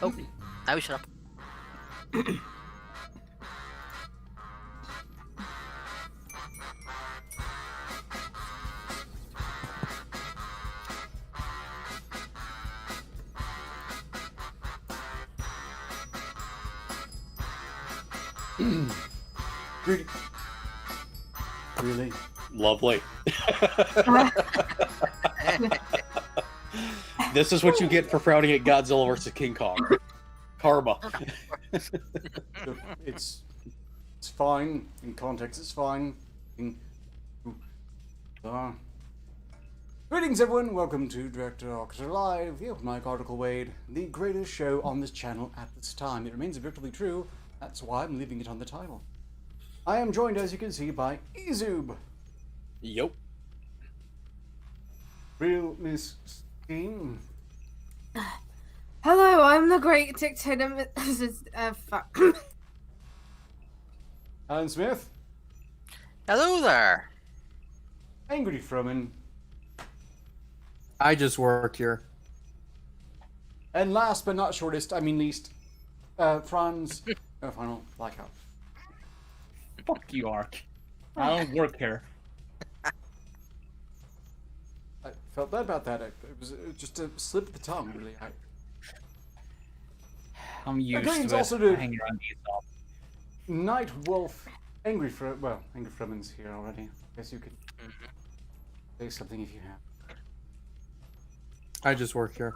Oh, now shut up. Really? Lovely. This is what you get for frowning at Godzilla vs. King Kong. Karma. Look, it's fine. In context, it's fine. Greetings, everyone. Welcome to Director of Arketer Live, the open mic article Wade, the greatest show on this channel at this time. It remains objectively true. That's why I'm leaving it on the title. I am joined, as you can see, by Izub. Yup. Real Miss Steam. Hello, I'm the great dictator. Fuck. Alan Smith. Hello there. Angry Fruman. I just work here. And last but not shortest, I mean least, Franz. Final blackout. Fuck you, Ark. I don't work here. I felt bad about that. It was just a slip of the tongue, really. I'm used Greetings to it. also to Hanging around these up. Night Wolf. Angry Fruman's here already. I guess you could say something if you have. I just work here.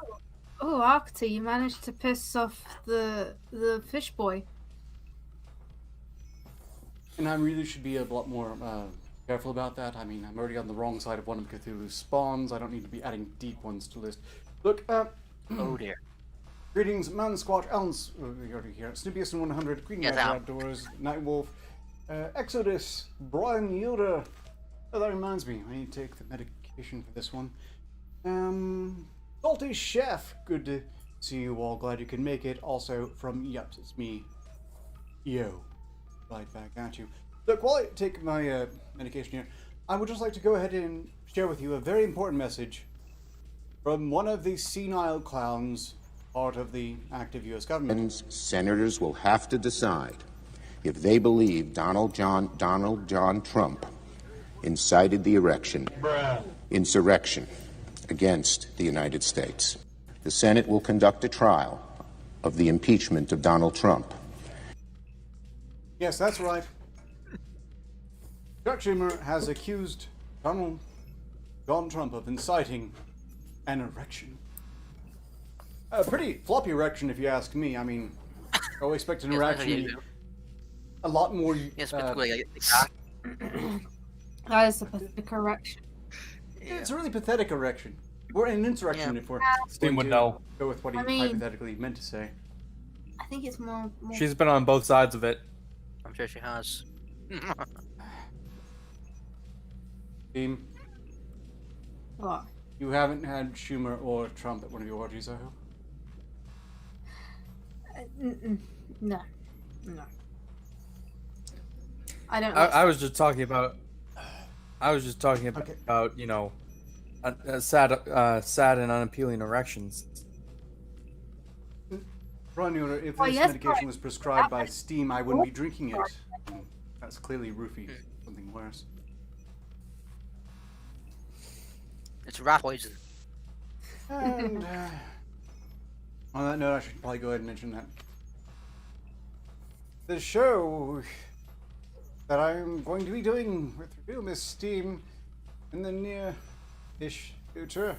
Oh, Arketer, you managed to piss off the fish boy. And I really should be a lot more careful about that. I mean, I'm already on the wrong side of one of Cthulhu's spawns. I don't need to be adding deep ones to the list. Look, Oh dear. greetings, Man Squatch, Alan's already here. Snoopiest in 100, Green Yes, Rider Al. Outdoors, Night Wolf, Exodus, Brian Yoda. Oh, that reminds me, I need to take the medication for this one. Salty Chef, good to see you all. Glad you can make it. Also from Yups, it's me, Yo. Right back at you. Look, while I take my medication here, I would just like to go ahead and share with you a very important message from one of the senile clowns, part of the active U.S. government. Senators will have to decide if they believe Donald John Trump incited the insurrection against the United States. The Senate will conduct a trial of the impeachment of Donald Trump. Yes, that's right. Chuck Schumer has accused Donald Trump of inciting an erection. A pretty floppy erection, if you ask me. I mean, I would expect an erection to be a lot more. Yes, particularly That is a pathetic erection. It's a really pathetic erection. We're in an insurrection if we're Steam would going know. to go with what he I mean- hypothetically meant to say. I think it's more... She's been on both sides of it. I'm sure she has. Team, What? you haven't had Schumer or Trump at one of your orgies, I hope? No. I don't. I was just talking about. Okay. About you know, sad and unappealing erections. Ron Mueller, if Well, this yes, medication right. was prescribed by Steam, I wouldn't be drinking it. That's clearly roofie, something worse. It's rat poison. And on that note, I should probably go ahead and mention that the show that I'm going to be doing with you, Miss Steam, in the near-ish future,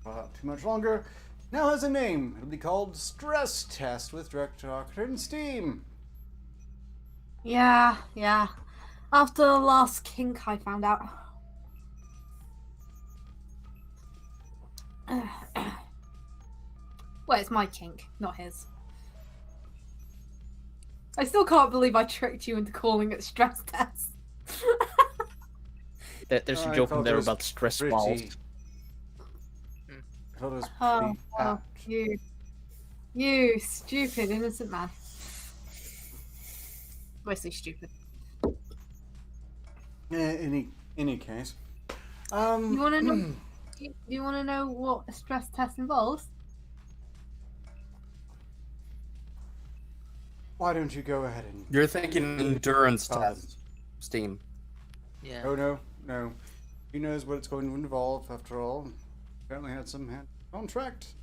not too much longer, now has a name. It'll be called Stress Test with Director Arketer and Steam. Yeah. After the last kink I found out. Well, it's my kink, not his. I still can't believe I tricked you into calling it stress test. There's a I joke thought in there it was about stress pretty- balls. I thought it was Oh, pretty well, apt. you stupid innocent man. Mostly stupid. Any case. You want to know? You want to know what a stress test involves? why don't you go ahead and... You're thinking endurance Oh. test, Steam. Yeah. Oh, no. He knows what it's going to involve, after all. Apparently had some hand contract.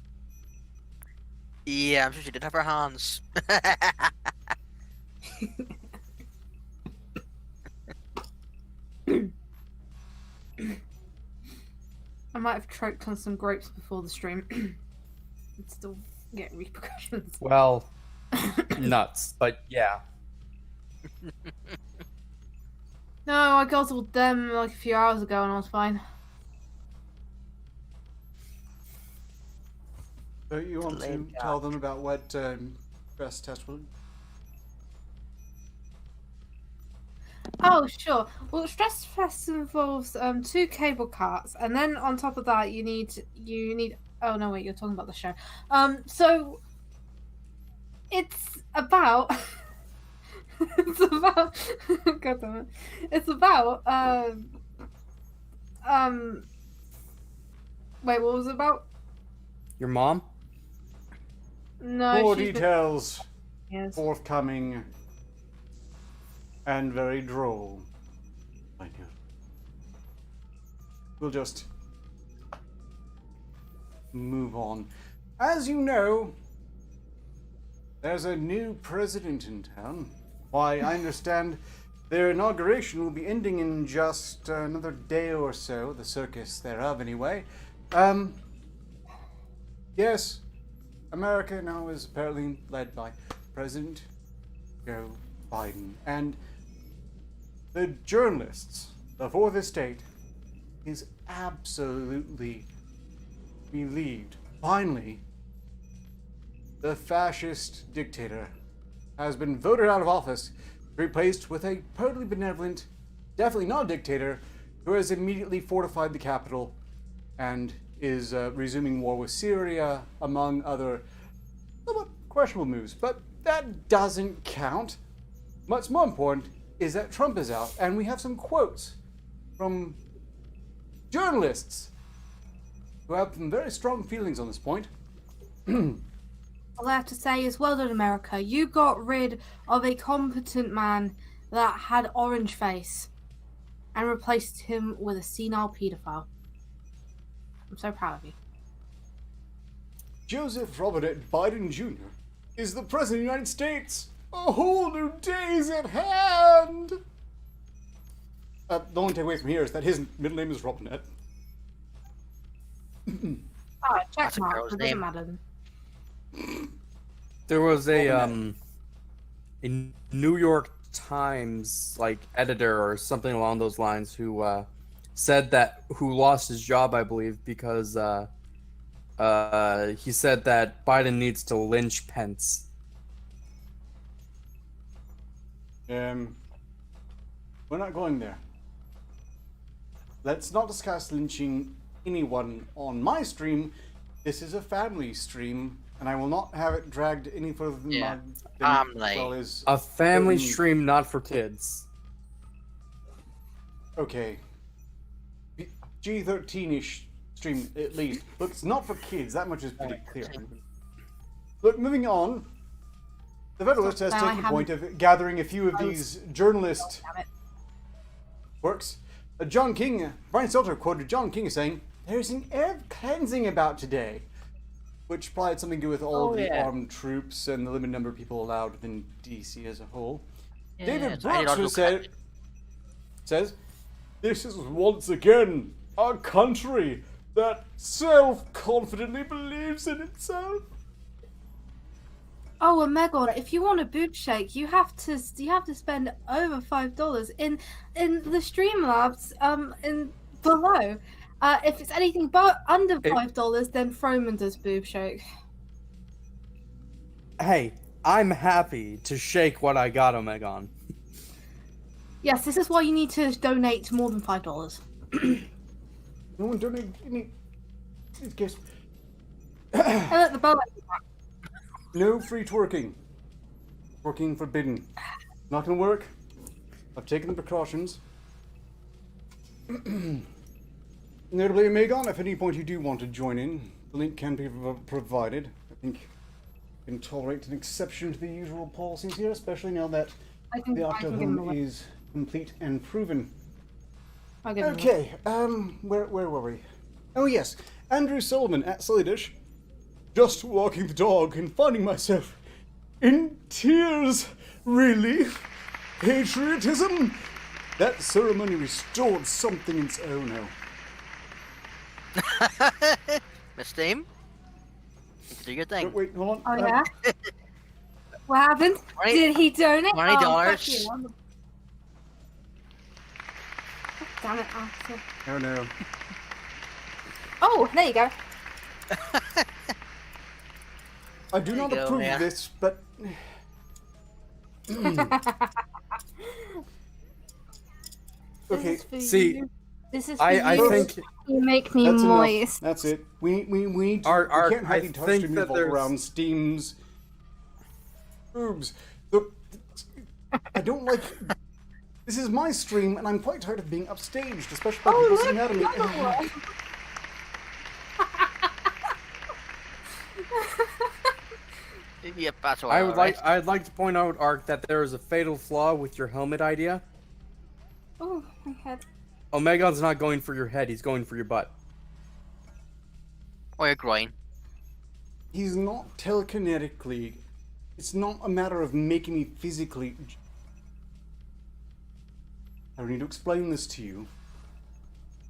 Yeah, I'm sure she did have her hands. I might have choked on some grapes before the stream. It'd still get repercussions. Well, nuts, but yeah. No, I guzzled them like a few hours ago and I was fine. So you want to Lame tell them about what stress test will... Oh, sure. Well, stress test involves 2 cable carts, and then on top of that, you need. Oh no, wait, you're talking about the show. So it's about. it's about. God damn it! It's about. Wait, what was it about? Your mom? No. More she's been- details Yes. forthcoming and very droll. I know. We'll just move on. As you know, there's a new president in town. Why, I understand their inauguration will be ending in just another day or so, the circus thereof anyway. Yes, America now is apparently led by President Joe Biden. And the journalists, the Fourth Estate, is absolutely relieved. Finally, the fascist dictator has been voted out of office, replaced with a perfectly benevolent, definitely not a dictator, who has immediately fortified the capital and is resuming war with Syria, among other somewhat questionable moves. But that doesn't count. What's more important is that Trump is out, and we have some quotes from journalists who have some very strong feelings on this point. All I have to say is, well done, America. You got rid of a competent man that had orange face and replaced him with a senile pedophile. I'm so proud of you. Joseph Robert Biden Jr. is the President of the United States. A whole new day is at hand. The only takeaway from here is that his middle name is Robinette. Oh, check That's a mark. girl's It doesn't name. matter. There was a New York Times editor or something along those lines who who lost his job, I believe, because he said that Biden needs to lynch Pence. We're not going there. Let's not discuss lynching anyone on my stream. This is a family stream, and I will not have it dragged any further than Yeah, my family. well is A family certain- stream, not for kids. Okay. G13-ish stream, at least. Look, it's not for kids. That much is pretty clear. Look, moving on. The Federalist has Now I taken the haven't- point of gathering a few of I these journalist Damn it. works. John King, Brian Stelter quoted John King as saying, "There's an air of cleansing about today," which probably had something to do with all of the armed troops and the limited number of people allowed within DC as a whole. David it's Brooks ideological who says, "This is once again a country that self-confidently believes in itself." Oh, and Megon, if you want a boob shake, you have to spend over $5 in the Streamlabs in below. If it's anything but under $5, then Froman does boob shake. Hey, I'm happy to shake what I got, Omegon. Yes, this is why you need to donate more than $5. No one donated any gifts. And look, the bow. No free twerking. Twerking forbidden. Not gonna work. I've taken the precautions. Notably, Megan, if at any point you do want to join in, the link can be provided. I think can tolerate an exception to the usual policies here, especially now that I can, the I can give him Octohome away. is complete and proven. I'll give him away. Okay, where were we? Oh yes, Andrew Sullivan at Silly Dish. Just walking the dog and finding myself in tears. Really? Patriotism? That ceremony restored something in its own. Miss Steam? Do your thing. Wait, hold Oh on. yeah. What happened? Right. Did he donate? $20. Oh, fuck you. Damn it, Arthur. Oh no. Oh, there you go. I do not you go, approve yeah. of this, but This okay. is for See, you. This is for I you. think You make me That's moist. enough. That's it. We need to, Art, we can't have I the entire think stream that revolve there's- around Steam's boobs. Look, I don't like. This is my stream, and I'm quite tired of being upstaged, especially by Oh, people's look, anatomy. another one. Yep, that's all I'd like to point out, Ark, that there is a fatal flaw with your helmet idea. Oh, my head. Omegon's not going for your head, he's going for your butt. Or your groin. He's not telekinetically. It's not a matter of making me physically. I don't need to explain this to you.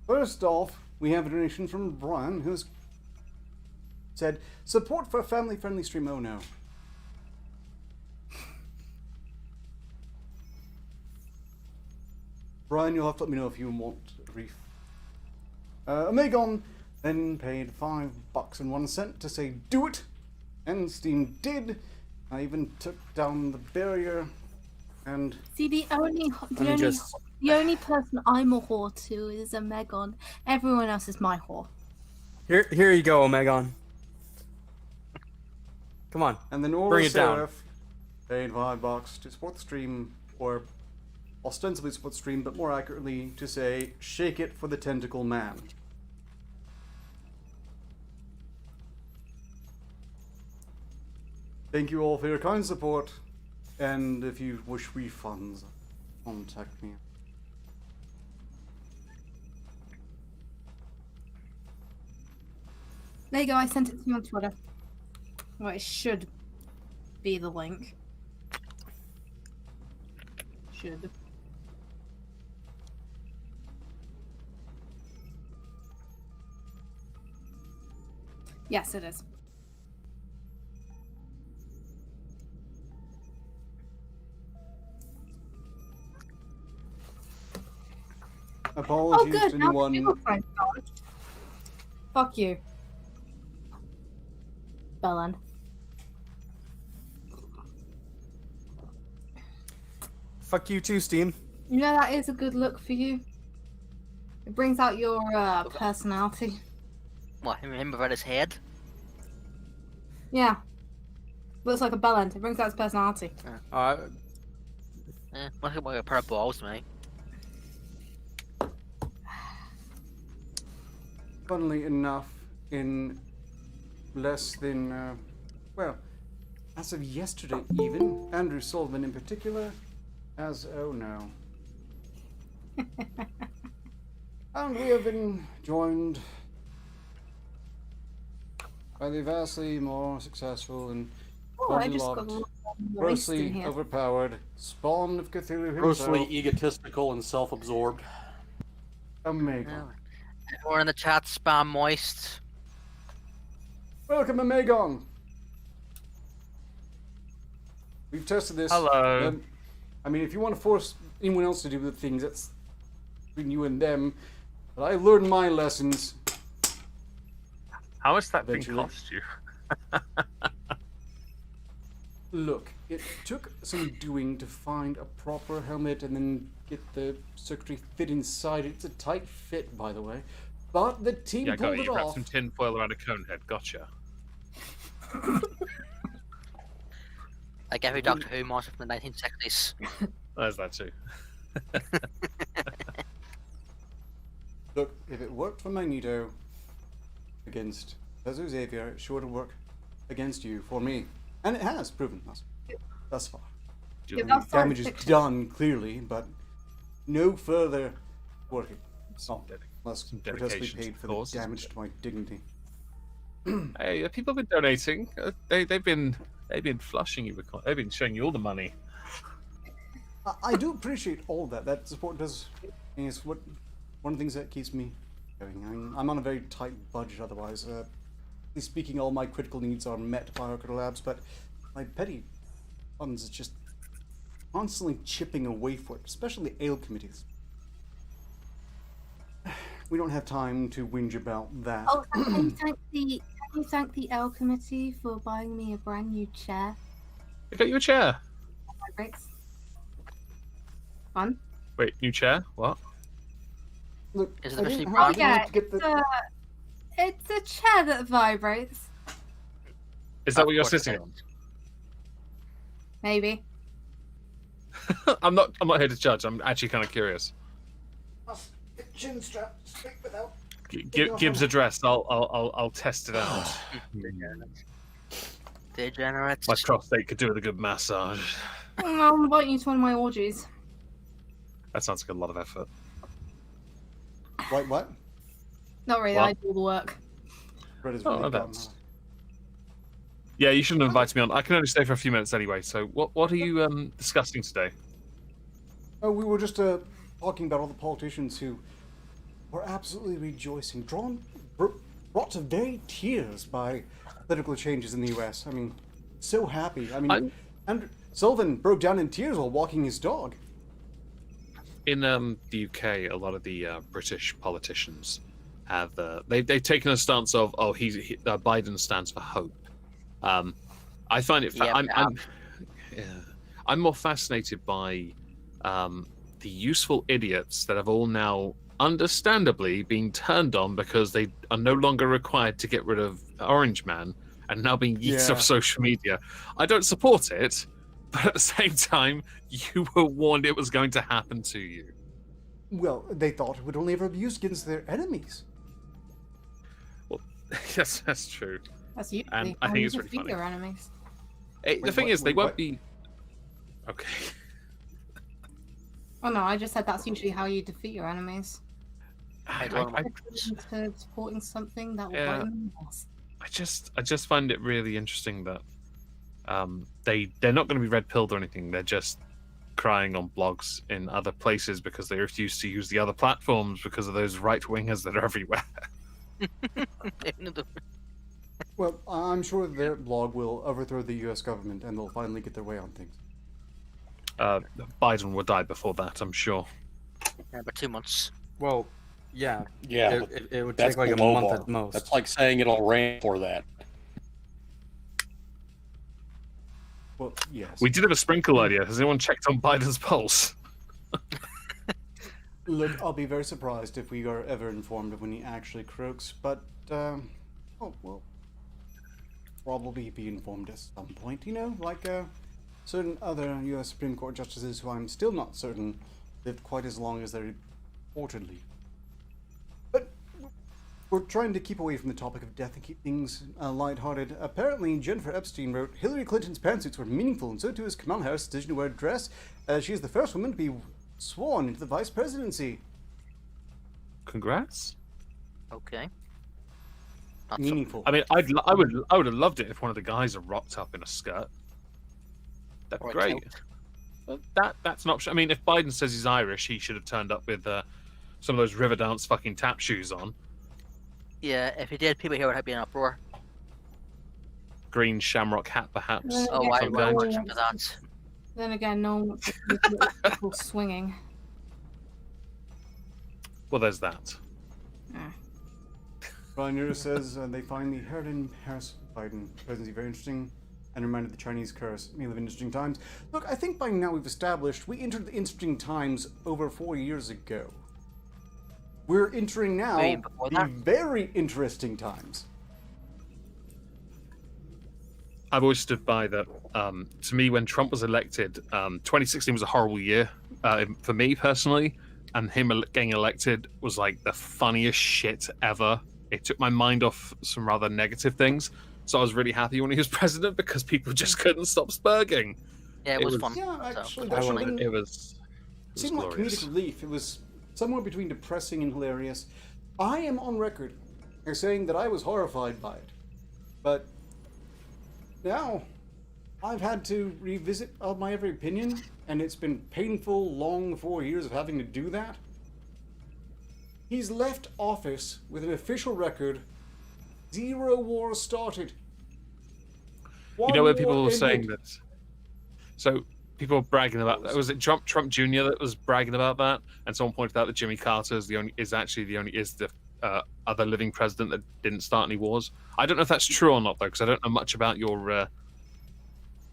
First off, we have a donation from Brian, who's said, support for a family-friendly stream. Oh no. Brian, you'll have to let me know if you want a brief. Omegon then paid $5.01 to say do it, and Steam did. I even took down the barrier, and See, the only just- the only person I'm a whore to is a Megon. Everyone else is my whore. Here you go, Omegon. Come on. then Aura Bring it down. Seraph paid $5 to support the stream, or ostensibly support the stream, but more accurately to say shake it for the tentacle man. Thank you all for your kind support, and if you wish refunds, contact me. There you go. I sent it to you on Twitter. Well, it should be the link. Should. Yes, it is. Oh, Apologies good. to Now the anyone. Google Friends gone. Fuck you, Bellend. Fuck you too, Steam. You know that is a good look for you. It brings out your personality. What, him without his head? Yeah. Looks like a bellend. It brings out his personality. Look at what a pair of balls, mate. Funnily enough, in less than, well, as of yesterday even, Andrew Sullivan in particular, oh no. And we have been joined by the vastly more successful and Oh, I just got a unloved, little moist in grossly here. overpowered spawn of Cthulhu Grossly himself, egotistical and self-absorbed. Omegon. Everyone in the chat, spam moist. Welcome, Omegon! We've tested this. Hello. I mean, if you want to force anyone else to do the things, that's between you and them. But I learned my lessons. How much that thing Eventually. cost you? Look, it took some doing to find a proper helmet and then get the circuitry fit inside it. It's a tight fit, by the way. But the team Yeah, got pulled it. it You wrapped off. some tin foil around a cone head. Gotcha. Like every Doctor Who monster from the 1960s. There's that too. Look, if it worked for Magneto against Professor Xavier, it's sure to work against you for me. And it has proven thus far. Yeah, I mean, that's damage is fiction. done, clearly, but no further working. Not unless Some grotesquely dedication to paid for the cause, the isn't damage it? to my dignity. Hey, people have been donating. They've been flushing you with. They've been showing you all the money. I do appreciate all of that. That support does is one of the things that keeps me going. I'm on a very tight budget otherwise. Speaking, all my critical needs are met by Arketer Labs, but my petty funds is just constantly chipping away for it, especially the ale committees. We don't have time to whinge about that. Oh, can you thank the L committee for buying me a brand new chair? They got you a chair. Vibrates. Fun. Wait, new chair? What? Look, Is it I officially didn't branded? have Yeah, to get the... it's a chair that vibrates. Is that Of what you're course it sitting is. on? Maybe. I'm not here to judge. I'm actually kind of curious. Chin strap straight without... Gibbs' address. I'll test it out. Degenerates. My prostate could do with a good massage. I'll invite you to one of my orgies. That sounds like a lot of effort. Wait, what? Not really, What? I do all the work. Fred is Oh, really that's- dumb. Yeah, you shouldn't have invited me on. I can only stay for a few minutes anyway. So, what are you discussing today? Oh, we were just talking about all the politicians who were absolutely rejoicing, brought to very tears by political changes in the U.S. I mean, so happy. I mean, and Sullivan broke down in tears while walking his dog. In the UK, a lot of the British politicians have they've taken a stance of Biden stands for hope. I find it. I'm more fascinated by the useful idiots that have all now, understandably, been turned on because they are no longer required to get rid of Orange Man and now being yeeted off social media. I don't support it, but at the same time, you were warned it was going to happen to you. Well, they thought it would only ever be used against their enemies. Well, yes, that's true. That's usually And I how think you it's really defeat funny. your enemies. The thing is, they won't be. Okay. Oh no, I just said that's usually how you defeat your enemies. I don't know. To supporting something that will Yeah. bite them in the ass. I just find it really interesting that they're not going to be red pilled or anything. They're just crying on blogs in other places because they refuse to use the other platforms because of those right wingers that are everywhere. Well, I'm sure their blog will overthrow the U.S. government and they'll finally get their way on things. Biden will die before that, I'm sure. Yeah, about 2 months. Well, yeah. Yeah, It would that's take like a low month bar. at most. That's like saying it'll rain for that. Well, yes. We did have a sprinkle earlier. Has anyone checked on Biden's pulse? Look, I'll be very surprised if we are ever informed of when he actually croaks, but, we'll probably be informed at some point, you know, like, certain other U.S. Supreme Court justices who I'm still not certain lived quite as long as they reportedly. But we're trying to keep away from the topic of death and keep things lighthearted. Apparently, Jennifer Epstein wrote, Hillary Clinton's pantsuits were meaningful, and so too is Kamala Harris' decision to wear a dress. She is the first woman to be sworn into the vice presidency. Congrats. Okay. Not Meaningful. I mean, I would have loved it if one of the guys had rocked up in a skirt. That'd be Or a great. kilt. But that's an option. I mean, if Biden says he's Irish, he should have turned up with some of those Riverdance fucking tap shoes on. Yeah, if he did, people here would be in uproar. Green shamrock hat, perhaps. Oh, Yeah, I Some will guys. watch for that. Then again, no one wants to see people swinging. Well, there's that. Pioneer says they find the Harris-Biden presidency very interesting and reminded the Chinese curse may live in interesting times. Look, I think by now we've established we entered the interesting times over 4 years ago. We're entering now Wait, before the that? very interesting times. I've always stood by that. To me, when Trump was elected, 2016 was a horrible year for me personally, and him getting elected was like the funniest shit ever. It took my mind off some rather negative things. So I was really happy when he was president because people just couldn't stop spurging. Yeah, it was fun. Yeah, So, actually, I that love thing it. It was seemed like glorious. comedic relief. It was somewhere between depressing and hilarious. I am on record as saying that I was horrified by it. But now I've had to revisit my every opinion, and it's been painful, long 4 years of having to do that. He's left office with an official record: 0 wars started. You know where people war were saying ended. that? So people were bragging about that. Was it Trump Jr. that was bragging about that? And someone pointed out that Jimmy Carter is the other living president that didn't start any wars. I don't know if that's true or not though, because I don't know much about your.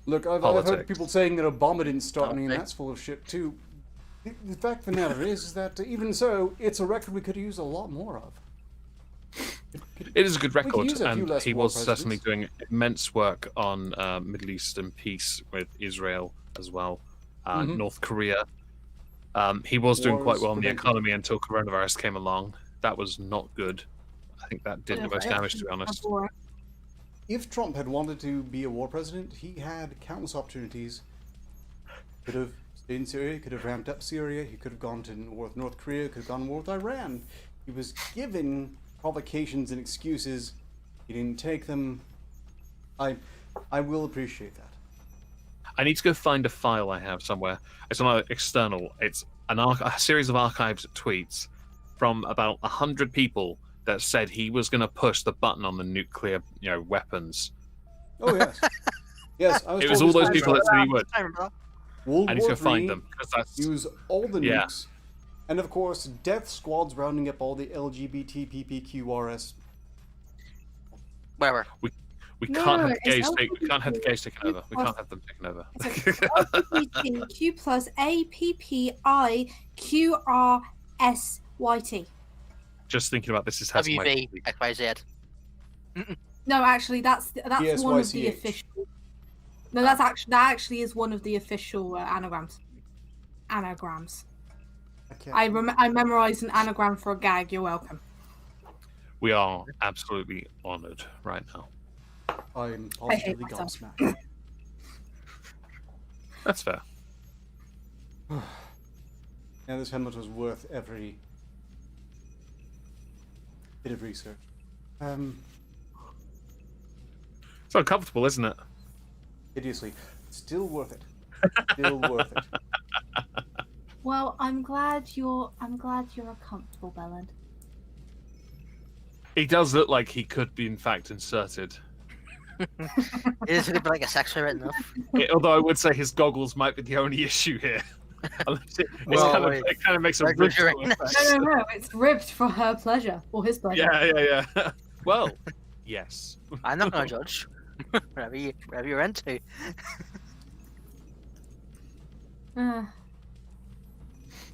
Look, I've politics. heard people saying that Obama didn't start any, and Okay. that's full of shit too. The fact of the matter is that even so, it's a record we could use a lot more of. It is a good could record, use a few and less he war was certainly presidents. doing immense work on Middle Eastern peace with Israel as well, North Korea. He was doing quite Wars well in the prevented. economy until coronavirus came along. That was not good. I think that did the most damage, to be honest. If Trump had wanted to be a war president, he had countless opportunities. Could have stayed in Syria, could have ramped up Syria, he could have gone to war with North Korea, could have gone to war with Iran. He was given provocations and excuses. He didn't take them. I will appreciate that. I need to go find a file I have somewhere. It's on an external. It's a series of archives of tweets from about 100 people that said he was going to push the button on the nuclear, weapons. Oh yes, yes. I was It was told all this those by people that said he would. I remember that. World I need to War go find III, them because that's Use all the Yeah. nukes, and of course, death squads rounding up all the LGBTPPQRS. Whatever. we No, can't have the it's gays we can't have the gays taken over. We can't have them taken over. LGBTQ plus APPIQRSYT. Just thinking about this is has my WV XYZ. No, actually, that's one of the PSYCH. official. No, that actually is one of the official anagrams. Anagrams. I memorized an anagram for a gag. You're welcome. We are absolutely honoured right now. I'm I hate positively myself. gobsmacked. That's fair. Yeah, this helmet was worth every bit of research. It's uncomfortable, isn't it? Hideously. Still worth it. Still worth it. Well, I'm glad you're comfortable, Belland. He does look like he could be in fact inserted. It is a bit like a sex ray right enough. Although I would say his goggles might be the only issue here. Unless it kind of makes a Regular ritual Uranus. effect. No, it's ribbed for her pleasure or his pleasure. Yeah. Well, yes. I'm not gonna judge. whatever you're into. Uh,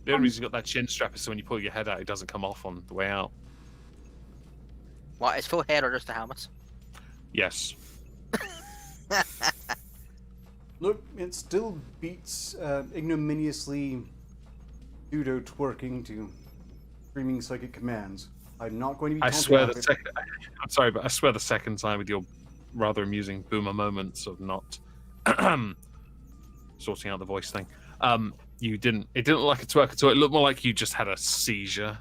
The only reason you got that chin strap is so when you pull your head out, it doesn't come off on the way out. What, is full head or just a helmet? Yes. Look, it still beats ignominiously pseudo twerking to screaming psychic commands. I'm not going to be. I swear the taunting second. I'm sorry, but I swear the second time with your rather amusing boomer moments of not sorting out the voice thing. You didn't. It didn't look like a twerk at all. It looked more like you just had a seizure.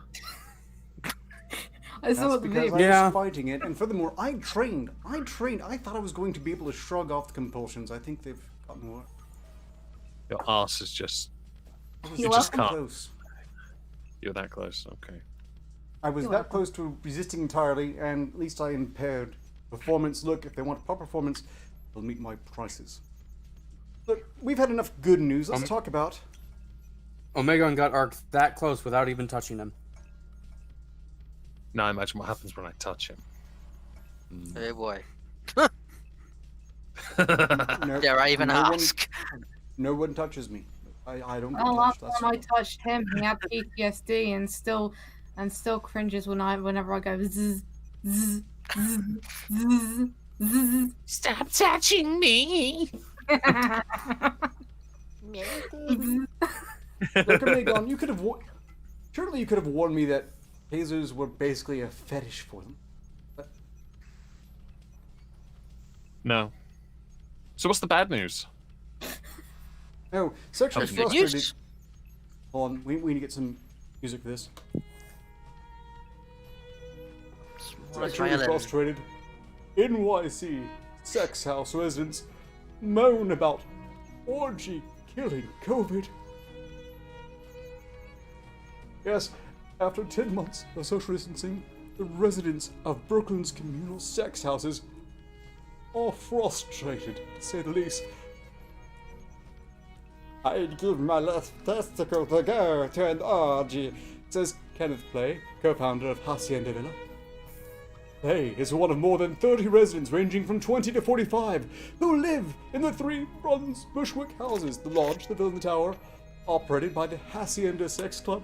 I saw That's the because meme. I Yeah. was fighting it, and furthermore, I trained. I thought I was going to be able to shrug off the compulsions. I think they've gotten more. Your ass is just. I was You that just can't. close. You're that close. Okay. I was You're that welcome. close to resisting entirely, and at least I impaired performance. Look, if they want proper performance, they'll meet my prices. Look, we've had enough good news. Let's talk about. Omegon got arced that close without even touching him. Now imagine what happens when I touch him. Oh boy. No, Dare I even no one- ask? No one touches me. I don't get Oh, last touched. That's time I touched him, he had PTSD and still cringes whenever I go zzz, zzz, zzz, zzz, zzz. Stop touching me. Look, Megan, you could have. Surely you could have warned me that tasers were basically a fetish for them. But No. So what's the bad news? Oh, sexually Good news. frustrated. Hold on, we need to get some music for this. Sexually frustrated. NYC sex house residents moan about orgy killing COVID. Yes, after 10 months of social distancing, the residents of Brooklyn's communal sex houses are frustrated, to say the least. I'd give my left testicle to go to an orgy, says Kenneth Play, co-founder of Hacienda Villa. Play is one of more than 30 residents ranging from 20 to 45 who live in the 3 Bruns Bushwick houses, the lodge, the villa and the tower, operated by the Hacienda Sex Club.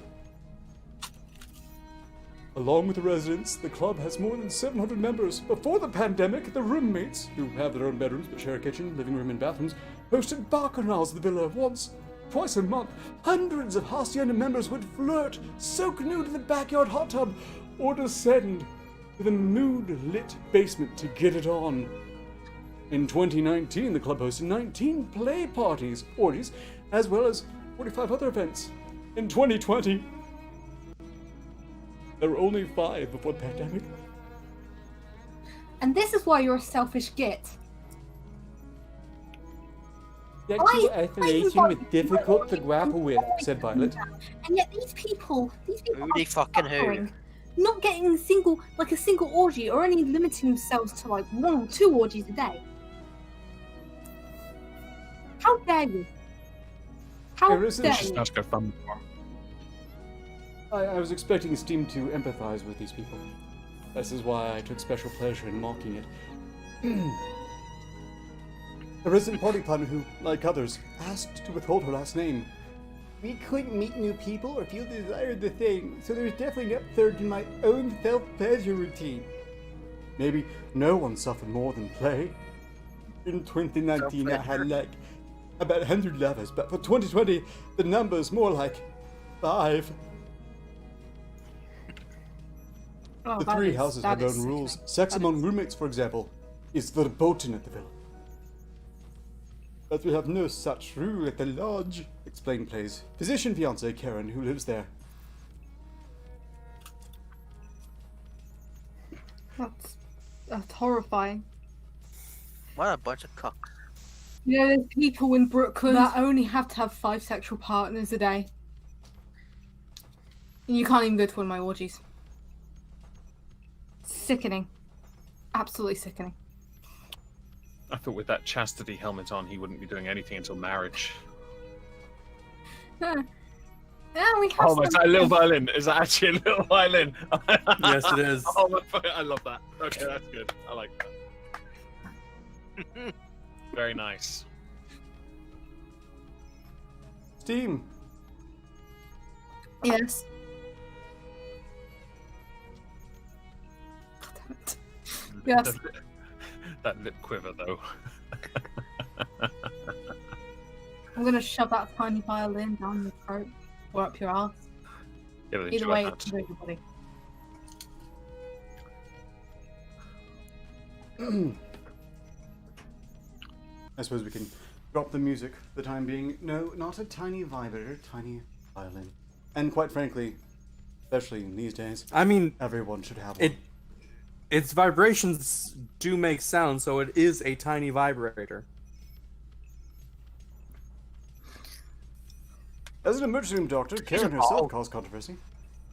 Along with the residents, the club has more than 700 members. Before the pandemic, the roommates, who have their own bedrooms but share a kitchen, living room and bathrooms, hosted bacchanals at the villa twice a month. Hundreds of Hacienda members would flirt, soak nude in the backyard hot tub, or descend to the mood-lit basement to get it on. In 2019, the club hosted 19 play parties, orgies, as well as 45 other events. In 2020, there were only 5 before the pandemic. And this is why you're a selfish git. Sexual isolation was difficult to grapple with, said Violet. And yet these people Who are they fucking who? suffering, not getting a single orgy, or only limiting themselves to like 1 or 2 orgies a day. How dare you? How There isn't- dare Just you? not to go fun. I was expecting Steam to empathize with these people. This is why I took special pleasure in mocking it. A resident party planner who, like others, asked to withhold her last name. We couldn't meet new people or feel the desire of the thing, so there's definitely an upsurge in my own self-pleasure routine. Maybe no one suffered more than play. In 2019 I had about 100 lovers, but for 2020 the number's more like 5. Oh, The that 3 is- houses that have their is own rules. sickening. Sex That among is- roommates, for example, is verboten at the villa. But we have no such rule at the lodge, explained Plays physician fiancée Karen, who lives there. That's horrifying. What a bunch of cocks. You know, there's people in Brooklyn that only have to have 5 sexual partners a day. And you can't even go to one of my orgies. Sickening. Absolutely sickening. I thought with that chastity helmet on, he wouldn't be doing anything until marriage. Yeah, we have Oh, is that a little violin? Is that actually a little violin? Yes, it is. Oh, my fuck, I love that. Okay, that's good. I like that. Very nice. Steam, Yes. God damn it. Yes. That lip quiver, though. I'm gonna shove that tiny violin down your throat or up your ass. Yeah, but Either enjoy way, that. it's for everybody. I suppose we can drop the music for the time being. No, not a tiny vibrator, tiny violin. And quite frankly, especially in these days, I mean, everyone should have one. its vibrations do make sound, so it is a tiny vibrator. As an emergency room doctor, Karen herself caused controversy.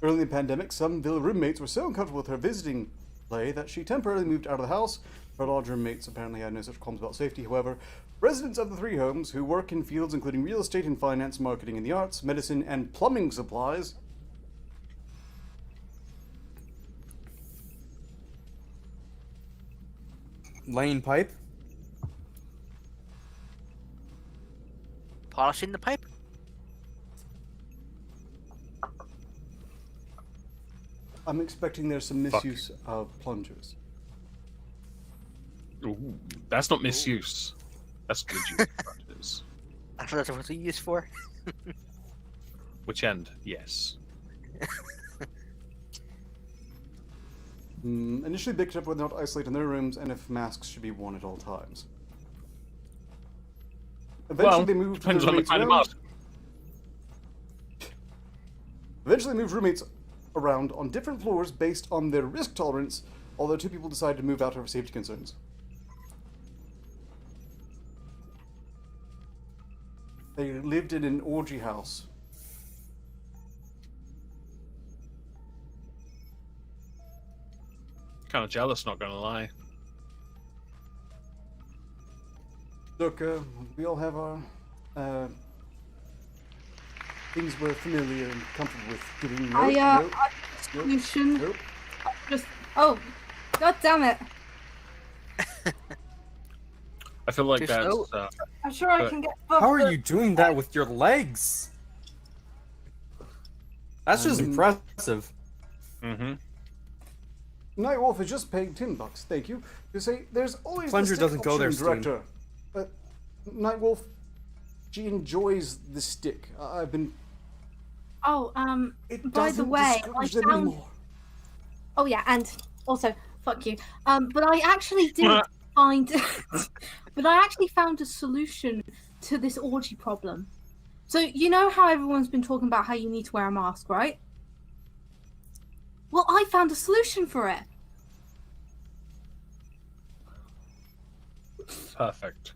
Early in the pandemic, some villa roommates were so uncomfortable with her visiting play that she temporarily moved out of the house. Her lodge roommates apparently had no such qualms about safety. However, residents of the 3 homes who work in fields including real estate and finance, marketing and the arts, medicine and plumbing supplies Lane pipe? Polishing the pipe? I'm expecting there's some misuse of plungers. Ooh, that's not misuse. That's good use of practice. I thought that's what they used for. Which end? Yes. Initially picked up whether or not to isolate in their rooms and if masks should be worn at all times. Eventually, they moved depends on the kind of around. mask. Eventually, moved roommates around on different floors based on their risk tolerance, although 2 people decided to move out over safety concerns. They lived in an orgy house. Kind of jealous, not gonna lie. Look, we all have our things we're familiar and comfortable with. Giving I nope, solution. nope. Just god damn it! I feel like Too that's slow. I'm sure I But can get. How are you doing that with your legs? That's just impressive. mm-hmm. Nightwolf has just paid $10, thank you. To say there's always Plunger the stick doesn't go there, option, Steam. Director. But Nightwolf, she enjoys the stick. I've been. Oh, It by the doesn't way, I discourage them found. anymore. Oh yeah, and also fuck you. But I actually did find. But I actually found a solution to this orgy problem. So you know how everyone's been talking about how you need to wear a mask, right? Well, I found a solution for it. Perfect.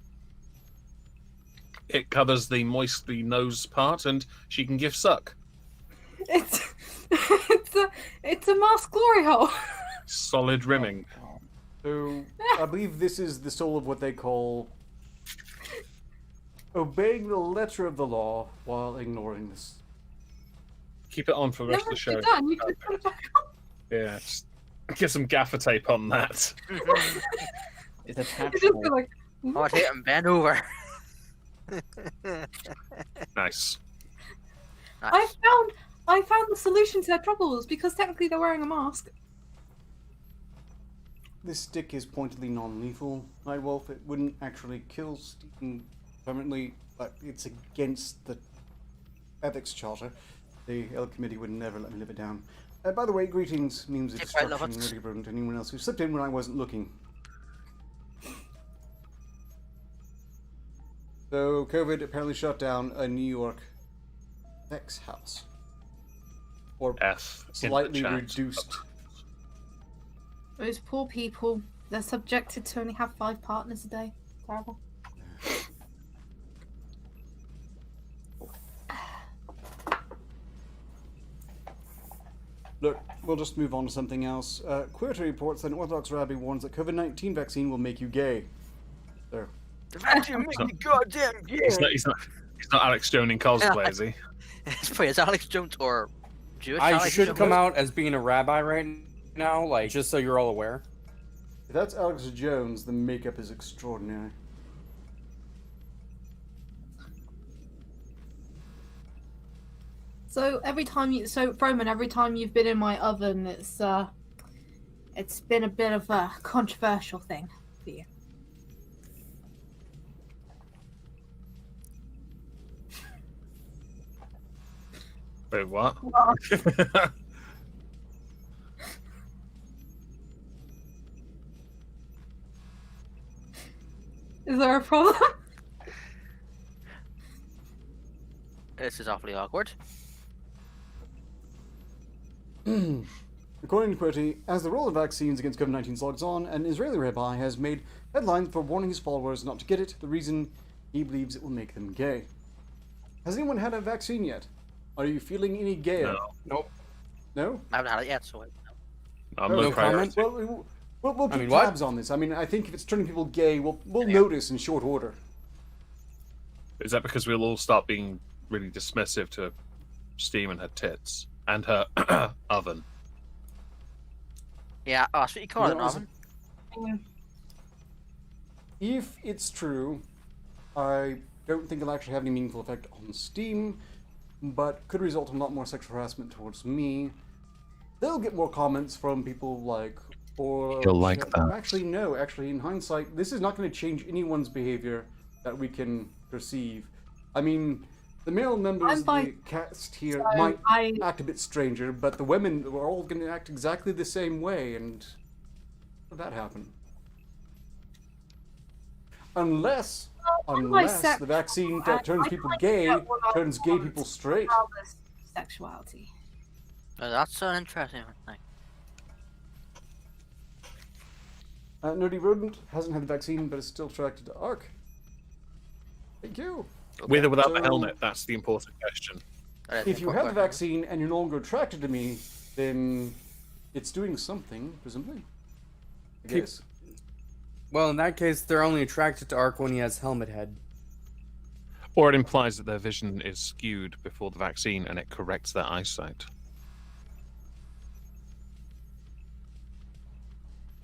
It covers the moistly nose part, and she can give suck. It's it's a mask glory hole. Solid rimming. So, I believe this is the soul of what they call obeying the letter of the law while ignoring this. Keep it on for the rest of the show. You're done. You can put it back on. Yeah, just get some gaffer tape on that. It's You just attachable. go like. Oh, hit him, bend over. Nice. I found the solution to their troubles because technically they're wearing a mask. This stick is pointedly non-lethal, Nightwolf. It wouldn't actually kill Stephen permanently, but it's against the ethics charter. The L committee would never let me live it down. By the way, greetings, memes of It's right, destruction, love it. really burden to anyone else who slipped in when I wasn't looking. So, COVID apparently shut down a New York sex house. Or F. in the slightly chat. reduced. Those poor people, they're subjected to only have 5 partners a day. Terrible. Look, we'll just move on to something else. Queerty reports that an Orthodox rabbi warns that COVID-19 vaccine will make you gay. There. The vacuum makes me goddamn gay. He's not Alex Jones in cosplay, is he? It's Alex Jones or Jewish. I Alex should Jones. come out as being a rabbi right now, like, just so you're all aware. If that's Alex Jones, the makeup is extraordinary. So Froman, every time you've been in my oven, it's been a bit of a controversial thing for you. Wait, what? Is there a problem? This is awfully awkward. According to Queerty, as the role of vaccines against COVID-19 slogs on, an Israeli rabbi has made headlines for warning his followers not to get it, the reason he believes it will make them gay. Has anyone had a vaccine yet? Are you feeling any gayer? No. Nope. No? I haven't had it yet, so I'm No no comment? priority. Well, we'll keep mean, what? tabs on this. I mean, I think if it's turning people gay, we'll notice in short order. Is that because we'll all start being really dismissive to Steam and her tits and her oven? yeah. Oh, that's what you call it, No, an oven. If it's true, I don't think it'll actually have any meaningful effect on Steam, but could result in a lot more sexual harassment towards me. They'll get more comments from people like, or You'll like that. Actually, no. Actually, in hindsight, this is not going to change anyone's behavior that we can perceive. I mean, The male members of I'm the cast here so might I- act a bit stranger, but the women are all going to act exactly the same way, and how did that happen? Unless the vaccine that turns people gay turns gay people straight. Regardless of sexuality. Oh, that's an interesting thing. Nerdy Rodent hasn't had the vaccine, but is still attracted to Ark. Thank you. With or without the So- helmet, that's the important question. That is If you an have the important vaccine and you're no longer attracted to me, then it's doing something, presumably. I Keep- guess. Well, in that case, they're only attracted to Ark when he has helmet head. Or it implies that their vision is skewed before the vaccine and it corrects their eyesight.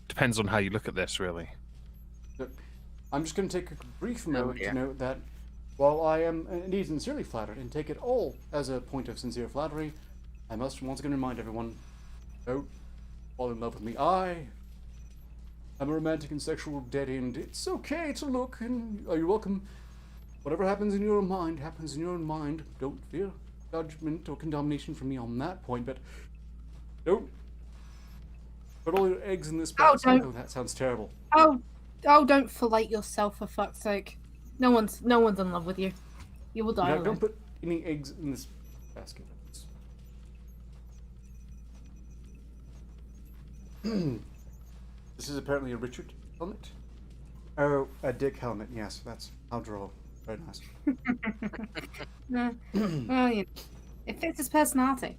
Depends on how you look at this, really. Look, I'm just going to take a brief Oh, moment dear. to note that while I am indeed sincerely flattered and take it all as a point of sincere flattery, I must once again remind everyone, don't fall in love with me. I am a romantic and sexual dead end. It's okay to look, and you're welcome. Whatever happens in your mind happens in your own mind. Don't fear judgment or condemnation from me on that point, but don't put all your eggs in this basket. don't. Oh, that sounds terrible. Oh, don't fillet yourself for fuck's sake. No one's in love with you. You will die Now, alone. don't put any eggs in this basket. This is apparently a Richard helmet. Oh, a Dick helmet. Yes, that's how droll. Very nice. Well, it fits his personality.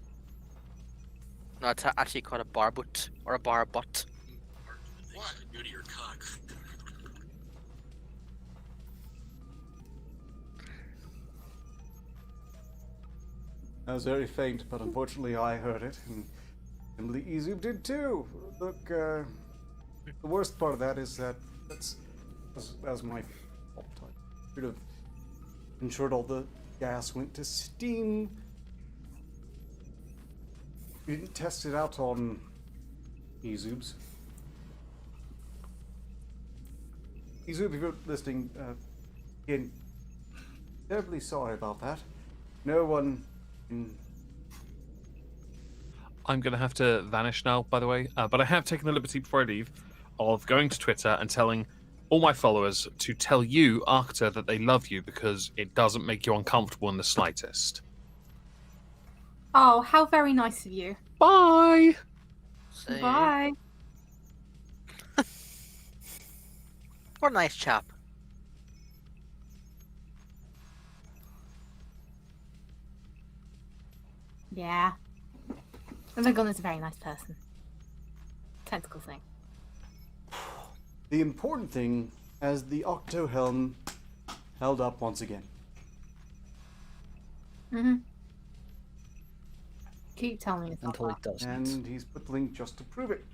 No, it's actually called a barbut or a barbut. What? Go to your cock. That was very faint, but unfortunately I heard it, and Emily Izu did too. Look, the worst part of that is that that was my fault. I should have ensured all the gas went to steam. We didn't test it out on Izubs. Izub, if you're listening, again, terribly sorry about that. No one in... I'm going to have to vanish now, by the way, but I have taken the liberty before I leave of going to Twitter and telling all my followers to tell you, Arketer, that they love you because it doesn't make you uncomfortable in the slightest. Oh, how very nice of you. Bye! See? Bye. What a nice chap. Yeah. Legon is a very nice person. Tentacle thing. The important thing, as the Octo Helm held up once again. Mm-hmm. Keep telling me Until it doesn't. And he's put the link just to prove it.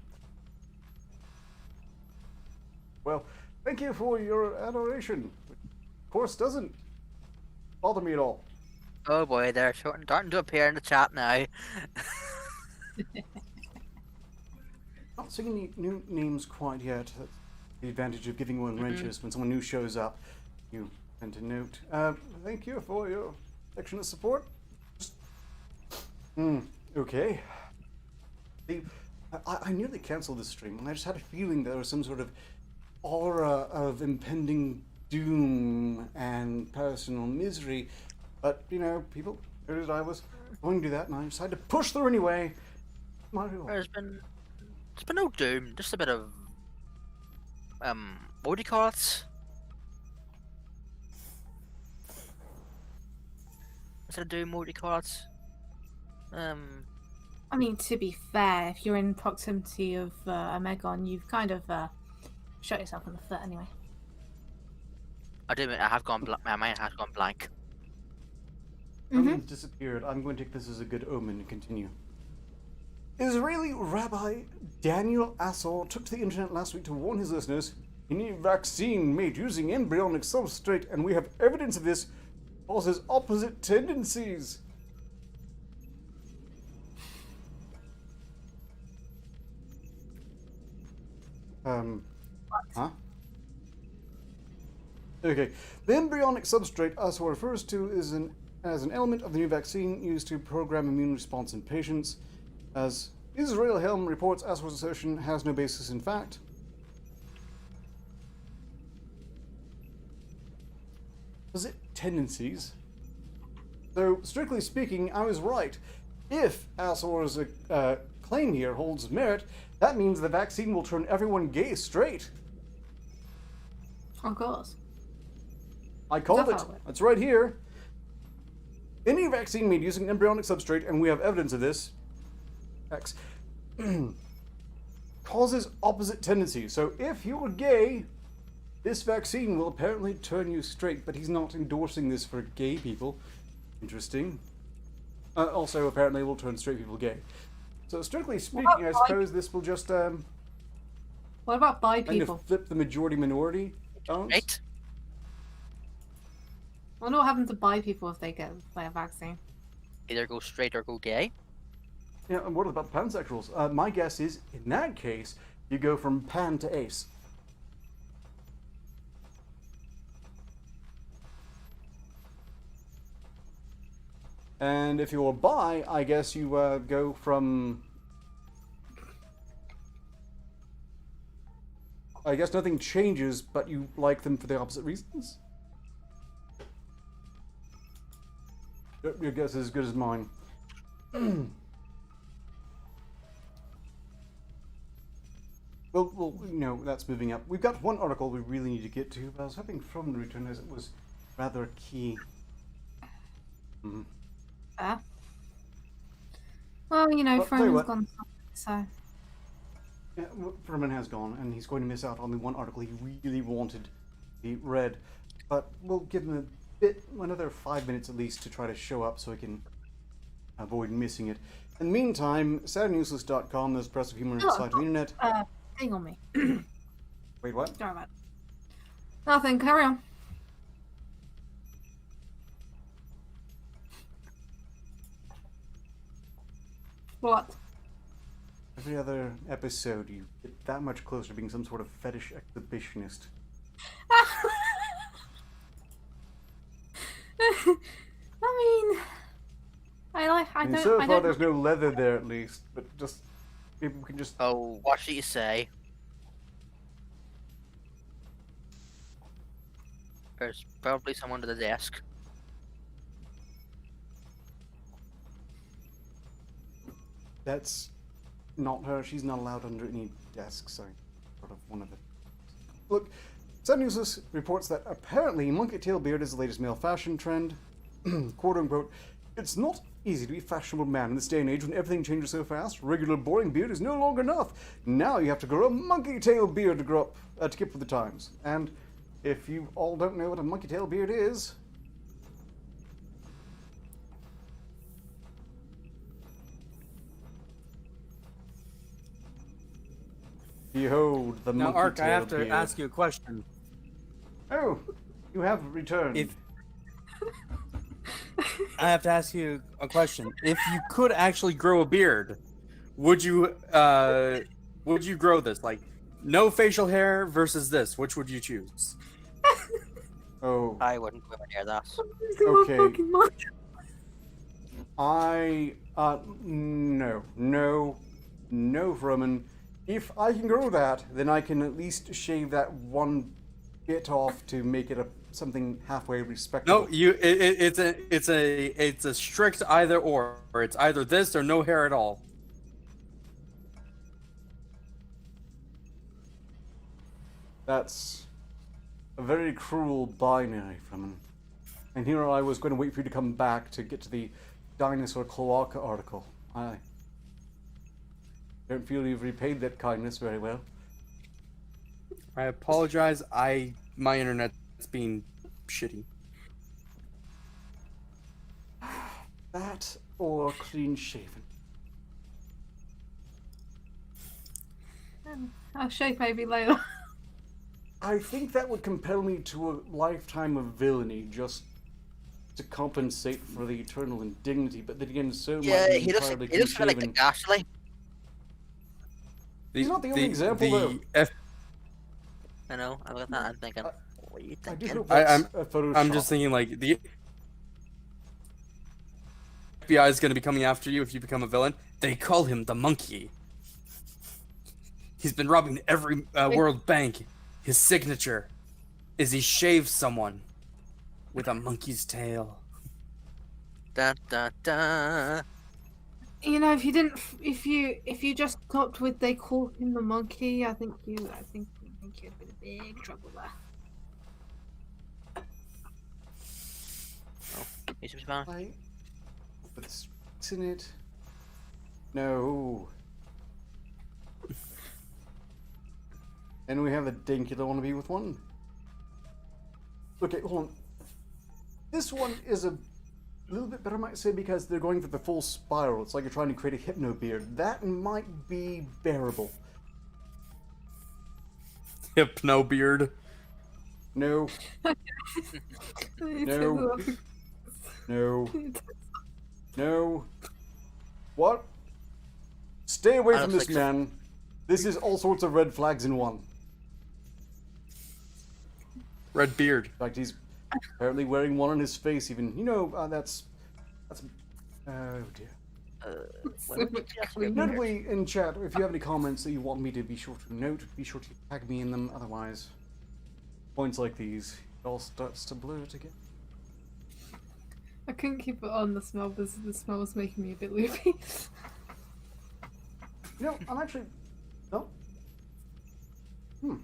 Well, thank you for your adoration. Of course, doesn't bother me at all. Oh boy, they're starting to appear in the chat now. Not seeing any new names quite yet. That's the advantage of giving one wrenches when someone new shows up. You tend to note. Thank you for your affectionate support. Okay. See, I nearly canceled this stream. I just had a feeling there was some sort of aura of impending doom and personal misery. But, you know, people heard that I was going to do that, and I decided to push through anyway. There's been no doom, just a bit of what do you call it? Instead of doom, what do you call it? I mean, to be fair, if you're in proximity of a Megon, you've kind of shot yourself in the foot anyway. I do admit I have gone my mind has gone blank. Someone's disappeared. I'm going to take this as a good omen and continue. Israeli Rabbi Daniel Assel took to the internet last week to warn his listeners any vaccine made using embryonic substrate, and we have evidence of this, causes opposite tendencies. Huh? Okay. The embryonic substrate Assel refers to is an as an element of the new vaccine used to program immune response in patients. As Israel Helm reports, Aswar's assertion has no basis in fact. Was it tendencies? So, strictly speaking, I was right. If Aswar's claim here holds merit, that means the vaccine will turn everyone gay straight. Of course. I called it. That's how it- It's right here. Any vaccine made using embryonic substrate, and we have evidence of this, X, causes opposite tendencies. So if you're gay, this vaccine will apparently turn you straight, but he's not endorsing this for gay people. Interesting. Also, apparently, will turn straight people gay. So, strictly speaking, I suppose this will just What about bi kind people? of flip the majority-minority balance. Right? I wonder what happens to bi people if they get a vaccine. Either go straight or go gay. Yeah, and what about pansexuals? My guess is, in that case, you go from pan to ace. And if you're bi, I guess you go from... I guess nothing changes, but you like them for the opposite reasons? Your guess is as good as mine. Well, you know, that's moving up. We've got one article we really need to get to, but I was hoping from the return as it was rather key. Well, you know, Well, tell you Froman's what. gone, so. Yeah, Furman has gone, and he's going to miss out on the one article he really wanted to be read. But we'll give him another 5 minutes at least to try to show up so he can avoid missing it. In the meantime, sadandUseless.com, there's press of humor site on the internet. Hang on me. Wait, what? Sorry about it. Nothing, carry on. What? Every other episode, you get that much closer to being some sort of fetish exhibitionist. I mean, I And don't. so I far, don't. there's no leather there at least, but just maybe we can just. Oh, what should you say? There's probably someone under the desk. That's not her. She's not allowed under any desk, so sort of one of it. Look, Sun Useless reports that apparently monkey tail beard is the latest male fashion trend. Quote unquote, it's not easy to be a fashionable man in this day and age when everything changes so fast. Regular boring beard is no longer enough. Now you have to grow a monkey tail beard to grow up, to keep with the times. And if you all don't know what a monkey tail beard is, behold the Now, monkey Ark, tail I have to beard. ask you a question. Oh, you have returned. If I have to ask you a question, if you could actually grow a beard, would you grow this? Like, no facial hair versus this, which would you choose? Oh, I wouldn't go near that. Okay. Fucking much. no, Roman. If I can grow that, then I can at least shave that one bit off to make it something halfway respectable. No, it's a strict either or. It's either this or no hair at all. That's a very cruel binary, Fremen. And here I was going to wait for you to come back to get to the dinosaur cloaca article. I don't feel you've repaid that kindness very well. I apologize. My internet's being shitty. That or clean shaven. I'll shake maybe later. I think that would compel me to a lifetime of villainy just to compensate for the eternal indignity, but then again, so Yeah, might be he looks entirely kind of like the clean-shaven. Ashley. He's not the only example, though. I know. I look at that. I'm thinking, what are you I do thinking? hope that's a Photoshop. I'm just thinking like FBI is going to be coming after you if you become a villain. They call him the Monkey. He's been robbing every world bank. His signature is he shaves someone with a monkey's tail. Da da da. You know, if you just stopped with they call him the Monkey, I think you'd be in big trouble there. Is it fine? Right. Put the streaks in it. No. And we have the dinky that want to be with one. Okay, hold on. This one is a little bit better, I might say, because they're going for the full spiral. It's like you're trying to create a hypno beard. That might be bearable. Hypno beard. No. No. No. No. What? Stay away I from don't this think so. man. This is all sorts of red flags in one. Red beard. In fact, he's apparently wearing one on his face even. You know, that's... Oh dear. Notably, in chat, if you have any comments that you want me to be sure to note, be sure to tag me in them. Otherwise, points like these, it all starts to blur together. I couldn't keep it on the smell because the smell was making me a bit loopy. You know, I'm actually... No.